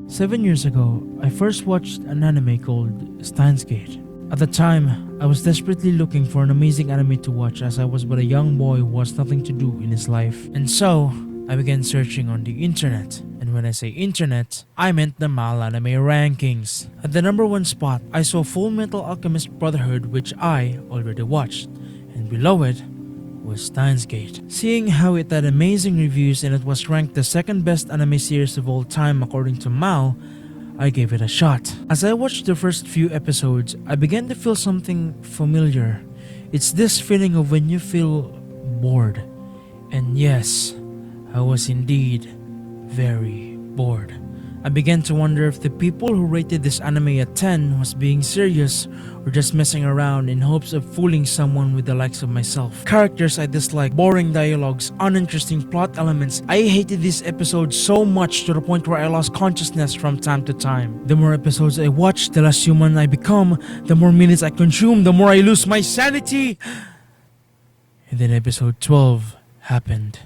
7 years ago, I first watched an anime called Steins. At the time, I was desperately looking for an amazing anime to watch as I was but a young boy who has nothing to do in his life. And so, I began searching on the internet. And when I say internet, I meant the MAL anime rankings. At the number 1 spot, I saw Full Metal Alchemist Brotherhood, which I already watched. And below it was Steins. Seeing how it had amazing reviews and it was ranked the second best anime series of all time according to MAL, I gave it a shot. As I watched the first few episodes, I began to feel something familiar. It's this feeling of when you feel bored. And yes, I was indeed very bored. I began to wonder if the people who rated this anime a 10 was being serious or just messing around in hopes of fooling someone with the likes of myself. Characters I dislike, boring dialogues, uninteresting plot elements. I hated this episode so much to the point where I lost consciousness from time to time. The more episodes I watch, the less human I become. The more minutes I consume, the more I lose my sanity. And then episode 12 happened.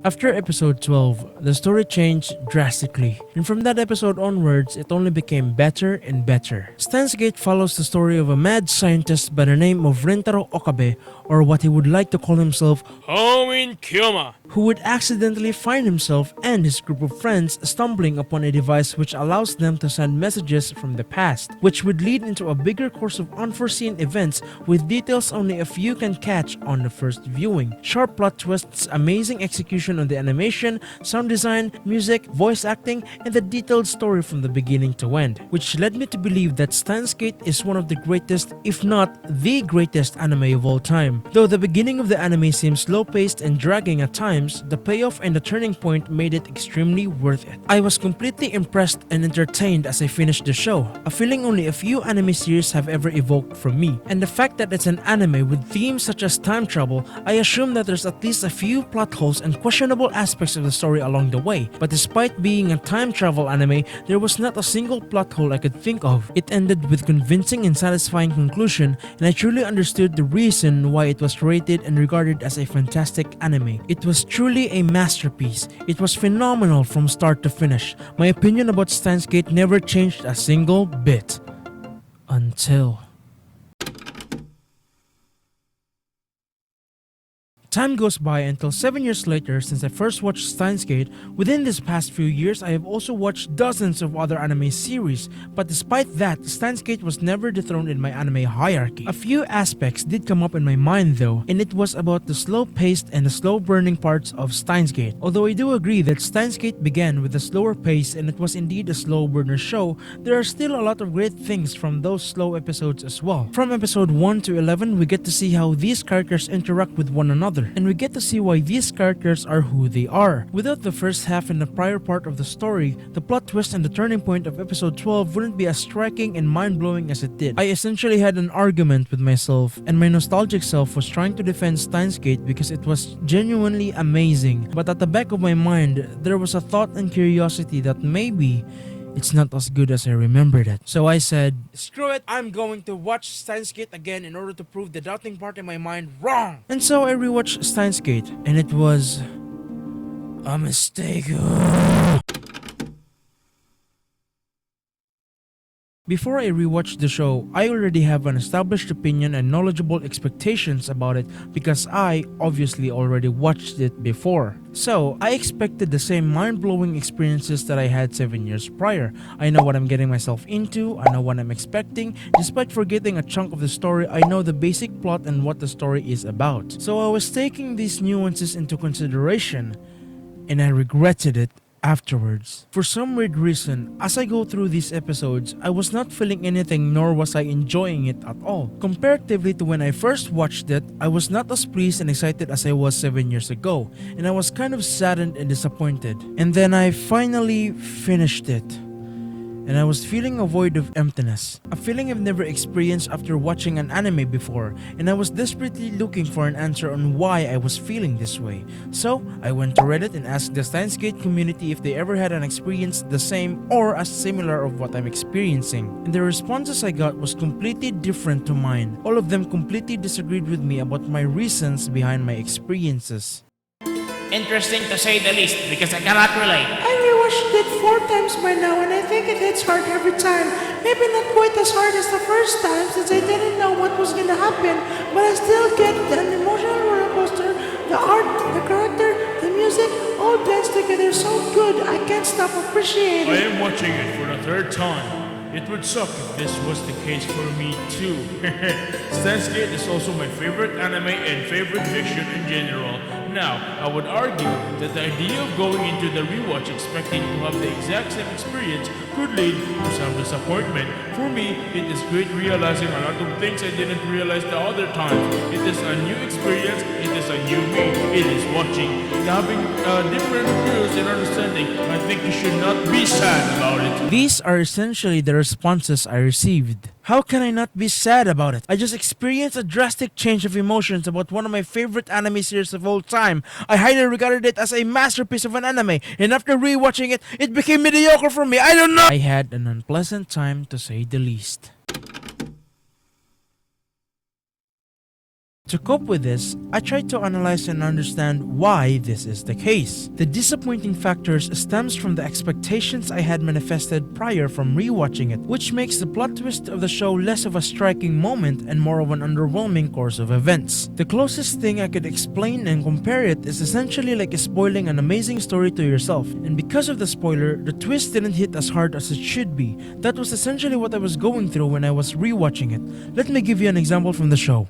After episode 12, the story changed drastically, and from that episode onwards, it only became better and better. Steins follows the story of a mad scientist by the name of Rentaro Okabe, or what he would like to call himself, Homin Kyoma, who would accidentally find himself and his group of friends stumbling upon a device which allows them to send messages from the past, which would lead into a bigger course of unforeseen events with details only a few can catch on the first viewing. Sharp plot twists, amazing execution on the animation, sound design, music, voice acting, and the detailed story from the beginning to end, which led me to believe that Steins is one of the greatest, if not the greatest anime of all time. Though the beginning of the anime seems slow-paced and dragging at times, the payoff and the turning point made it extremely worth it. I was completely impressed and entertained as I finished the show, a feeling only a few anime series have ever evoked from me. And the fact that it's an anime with themes such as time travel, I assume that there's at least a few plot holes and questionable aspects of the story along the way. But despite being a time travel anime, there was not a single plot hole I could think of. It ended with convincing and satisfying conclusion, and I truly understood the reason why it was rated and regarded as a fantastic anime. It was truly a masterpiece. It was phenomenal from start to finish. My opinion about Steins never changed a single bit. Until... Time goes by until 7 years later since I first watched Steins. Within this past few years, I have also watched dozens of other anime series, but despite that, Steins was never dethroned in my anime hierarchy. A few aspects did come up in my mind though, and it was about the slow-paced and the slow-burning parts of Steins. Although I do agree that Steins began with a slower pace and it was indeed a slow burner show, there are still a lot of great things from those slow episodes as well. From episode 1 to 11, we get to see how these characters interact with one another, and we get to see why these characters are who they are. Without the first half and the prior part of the story, the plot twist and the turning point of episode 12 wouldn't be as striking and mind-blowing as it did. I essentially had an argument with myself, and my nostalgic self was trying to defend Steins because it was genuinely amazing, but at the back of my mind, there was a thought and curiosity that maybe it's not as good as I remembered it. So I said, screw it, I'm going to watch Steins again in order to prove the doubting part in my mind wrong. And so I rewatched Steins and it was a mistake. Before I rewatched the show, I already have an established opinion and knowledgeable expectations about it because I obviously already watched it before. So, I expected the same mind-blowing experiences that I had 7 years prior. I know what I'm getting myself into, I know what I'm expecting. Despite forgetting a chunk of the story, I know the basic plot and what the story is about. So I was taking these nuances into consideration, and I regretted it afterwards. For some weird reason, as I go through these episodes, I was not feeling anything nor was I enjoying it at all. Comparatively to when I first watched it, I was not as pleased and excited as I was 7 years ago, and I was kind of saddened and disappointed. And then I finally finished it, and I was feeling a void of emptiness, a feeling I've never experienced after watching an anime before, and I was desperately looking for an answer on why I was feeling this way. So I went to Reddit and asked the Steins community if they ever had an experience the same or as similar of what I'm experiencing, and the responses I got was completely different to mine. All of them completely disagreed with me about my reasons behind my experiences. Interesting to say the least, because I cannot relate. I rewatched it 4 times by now and I think it hits hard every time. Maybe not quite as hard as the first time since I didn't know what was gonna happen, but I still get an emotional roller coaster. The art, the character, the music, all blends together so good I can't stop appreciating. I am watching it for the 3rd time. It would suck if this was the case for me too. Steins is also my favorite anime and favorite fiction in general. Now, I would argue that the idea of going into the rewatch expecting to have the exact same experience could lead to some disappointment. For me, it is great realizing a lot of things I didn't realize the other times. It is a new experience, it is a new me, it is watching. Having different views and understanding, I think you should not be sad about it. These are essentially the responses I received. How can I not be sad about it? I just experienced a drastic change of emotions about one of my favorite anime series of all time. I highly regarded it as a masterpiece of an anime, and after rewatching it, it became mediocre for me. I don't know! I had an unpleasant time to say the least. To cope with this, I tried to analyze and understand why this is the case. The disappointing factors stems from the expectations I had manifested prior from rewatching it, which makes the plot twist of the show less of a striking moment and more of an underwhelming course of events. The closest thing I could explain and compare it is essentially like spoiling an amazing story to yourself, and because of the spoiler, the twist didn't hit as hard as it should be. That was essentially what I was going through when I was rewatching it. Let me give you an example from the show.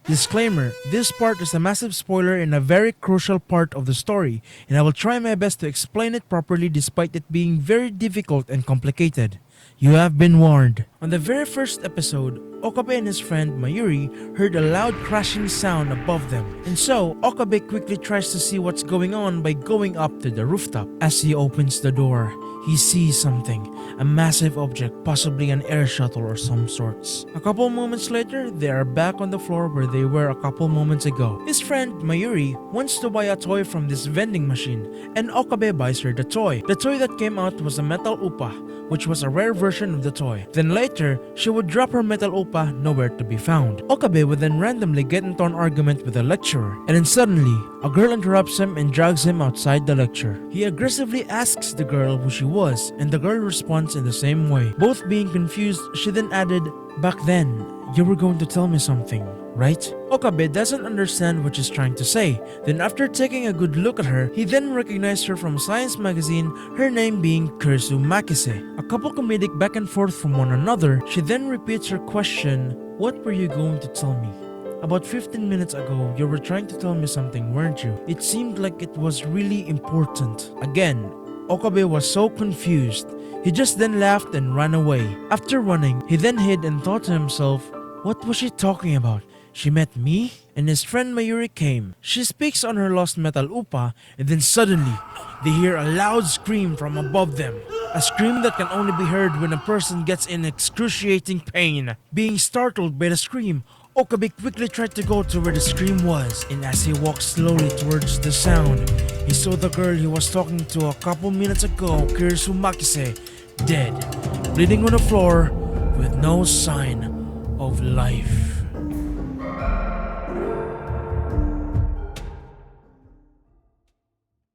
Disclaimer, this part is a massive spoiler in a very crucial part of the story, and I will try my best to explain it properly despite it being very difficult and complicated. You have been warned. On the very first episode, Okabe and his friend Mayuri heard a loud crashing sound above them, and so Okabe quickly tries to see what's going on by going up to the rooftop. As he opens the door, he sees something, a massive object, possibly an air shuttle or some sorts. A couple moments later, they are back on the floor where they were a couple moments ago. His friend Mayuri wants to buy a toy from this vending machine, and Okabe buys her the toy. The toy that came out was a metal upa, which was a rare version of the toy. Then later, she would drop her metal upa nowhere to be found. Okabe would then randomly get into an argument with the lecturer, and then suddenly, a girl interrupts him and drags him outside the lecture. He aggressively asks the girl who she was, and the girl responds in the same way. Both being confused, she then added, "Back then, you were going to tell me something, right?" Okabe doesn't understand what she's trying to say. Then after taking a good look at her, he then recognized her from Science magazine, her name being Kurisu Makise. A couple comedic back and forth from one another, she then repeats her question, "What were you going to tell me? About 15 minutes ago, you were trying to tell me something, weren't you? It seemed like it was really important." Again, Okabe was so confused. He just then laughed and ran away. After running, he then hid and thought to himself, what was she talking about? She met me? And his friend Mayuri came. She speaks on her lost metal upa, and then suddenly, they hear a loud scream from above them. A scream that can only be heard when a person gets in excruciating pain. Being startled by the scream, Okabe quickly tried to go to where the scream was, and as he walked slowly towards the sound, he saw the girl he was talking to a couple minutes ago, Kurisu Makise, dead, bleeding on the floor with no sign of life.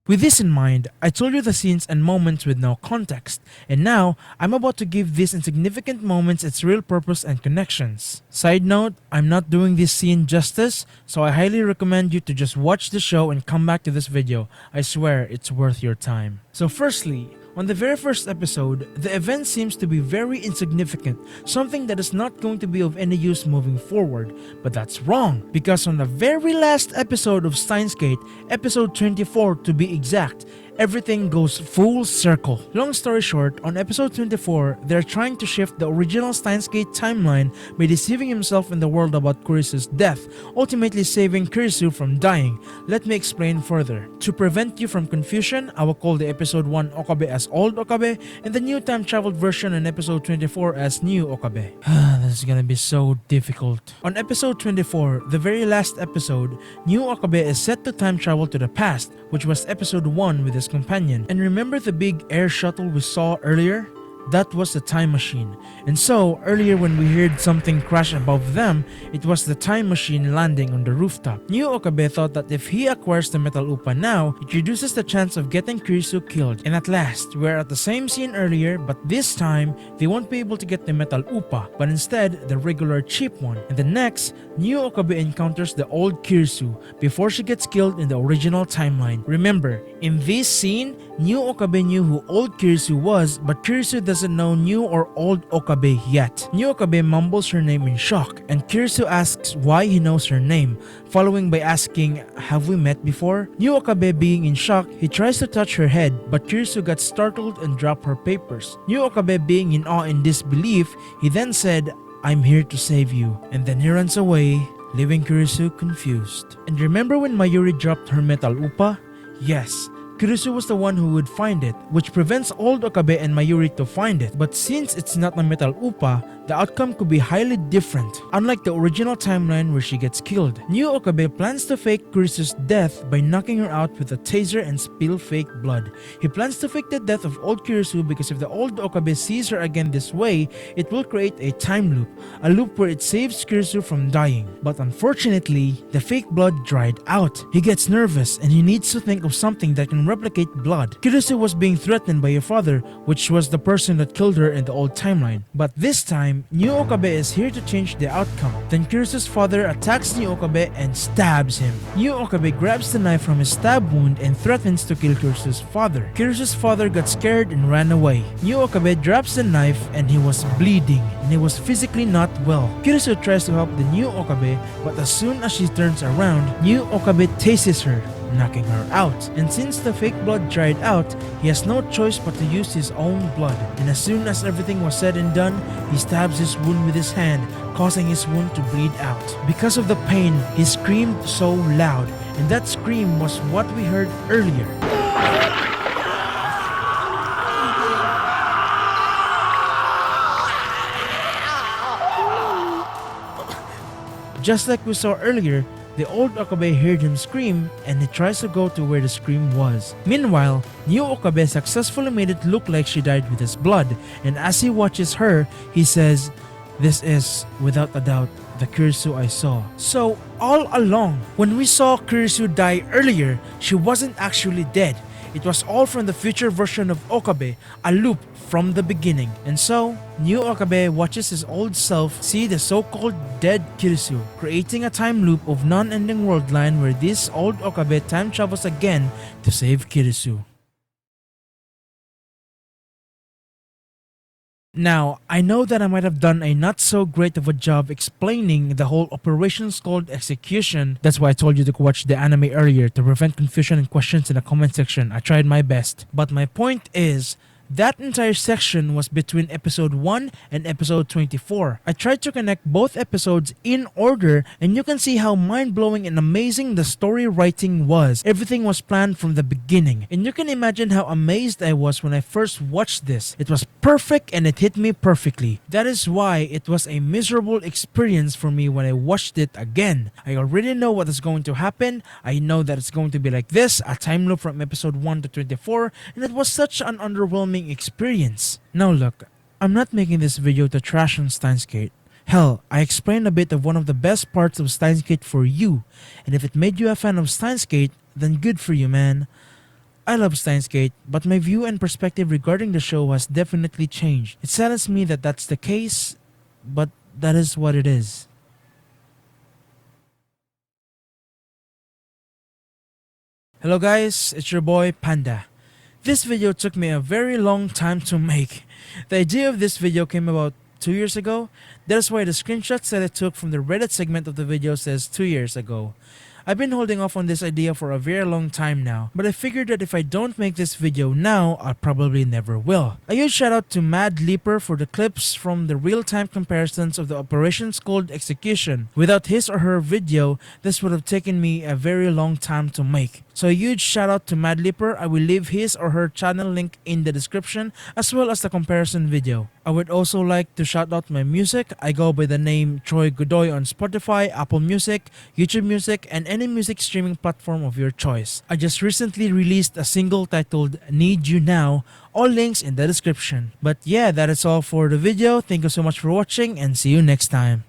With this in mind, I told you the scenes and moments with no context, and now I'm about to give these insignificant moments its real purpose and connections. Side note, I'm not doing this scene justice, so I highly recommend you to just watch the show and come back to this video. I swear it's worth your time. So firstly, on the very first episode, the event seems to be very insignificant, something that is not going to be of any use moving forward. But that's wrong, because on the very last episode of Steins Gate, episode 24 to be exact, everything goes full circle. Long story short, on episode 24, they're trying to shift the original Steins Gate timeline by deceiving himself in the world about Kurisu's death, ultimately saving Kurisu from dying. Let me explain further. To prevent you from confusion, I will call the episode 1 Okabe as Old Okabe and the new time traveled version in episode 24 as New Okabe. This is gonna be so difficult. On episode 24, the very last episode, New Okabe is set to time travel to the past, which was episode 1 with his companion. And remember the big air shuttle we saw earlier? That was the time machine. And so, earlier when we heard something crash above them, it was the time machine landing on the rooftop. New Okabe thought that if he acquires the metal upa now, it reduces the chance of getting Kurisu killed. And at last, we're at the same scene earlier, but this time, they won't be able to get the metal upa, but instead, the regular cheap one. And the next, New Okabe encounters the old Kurisu before she gets killed in the original timeline. Remember, in this scene, New Okabe knew who old Kurisu was, but Kurisu doesn't know New or old Okabe yet. New Okabe mumbles her name in shock, and Kurisu asks why he knows her name, following by asking, "Have we met before?" New Okabe being in shock, he tries to touch her head, but Kurisu got startled and dropped her papers. New Okabe being in awe and disbelief, he then said, "I'm here to save you," and then he runs away, leaving Kurisu confused. And remember when Mayuri dropped her metal upa? Yes, Kurisu was the one who would find it, which prevents old Okabe and Mayuri to find it. But since it's not a metal upa, the outcome could be highly different, unlike the original timeline where she gets killed. New Okabe plans to fake Kurisu's death by knocking her out with a taser and spill fake blood. He plans to fake the death of old Kurisu because if the old Okabe sees her again this way, it will create a time loop, a loop where it saves Kurisu from dying. But unfortunately, the fake blood dried out. He gets nervous and he needs to think of something that can replicate blood. Kurisu was being threatened by her father, which was the person that killed her in the old timeline. But this time, New Okabe is here to change the outcome. Then Kurisu's father attacks New Okabe and stabs him. New Okabe grabs the knife from his stab wound and threatens to kill Kurisu's father. Kurisu's father got scared and ran away. New Okabe drops the knife and he was bleeding and he was physically not well. Kurisu tries to help the New Okabe, but as soon as she turns around, New Okabe tases her, knocking her out. And since the fake blood dried out, he has no choice but to use his own blood. And as soon as everything was said and done, he stabs his wound with his hand, causing his wound to bleed out. Because of the pain, he screamed so loud, and that scream was what we heard earlier. Just like we saw earlier, the old Okabe heard him scream and he tries to go to where the scream was. Meanwhile, New Okabe successfully made it look like she died with his blood, and as he watches her, he says, "This is, without a doubt, the Kurisu I saw." So, all along, when we saw Kurisu die earlier, she wasn't actually dead. It was all from the future version of Okabe, a loop from the beginning. And so, New Okabe watches his old self see the so-called dead Kurisu, creating a time loop of non-ending world line where this old Okabe time travels again to save Kurisu. Now, I know that I might have done a not so great of a job explaining the whole Operation Skuld execution. That's why I told you to watch the anime earlier to prevent confusion and questions in the comment section. I tried my best. But my point is, that entire section was between episode 1 and episode 24. I tried to connect both episodes in order, and you can see how mind-blowing and amazing the story writing was. Everything was planned from the beginning, and you can imagine how amazed I was when I first watched this. It was perfect and it hit me perfectly. That is why it was a miserable experience for me when I watched it again. I already know what is going to happen. I know that it's going to be like this, a time loop from episode 1 to 24, and it was such an underwhelming experience. Now look, I'm not making this video to trash on Steins Gate. Hell, I explained a bit of one of the best parts of Steins Gate for you, and if it made you a fan of Steins Gate, then good for you, man. I love Steins Gate, but my view and perspective regarding the show has definitely changed. It saddens me that that's the case, but that is what it is. Hello guys, it's your boy Panda. This video took me a very long time to make. The idea of this video came about 2 years ago. That's why the screenshots that I took from the Reddit segment of the video says 2 years ago. I've been holding off on this idea for a very long time now, but I figured that if I don't make this video now, I probably never will. A huge shout out to Mad Leaper for the clips from the real-time comparisons of the Operation Skuld execution. Without his or her video, this would have taken me a very long time to make. So a huge shout out to Mad Leaper. I will leave his or her channel link in the description as well as the comparison video. I would also like to shout out my music. I go by the name Troy Godoy on Spotify, Apple Music, YouTube Music, and any music streaming platform of your choice. I just recently released a single titled Need You Now. All links in the description. But yeah, that is all for the video. Thank you so much for watching and see you next time.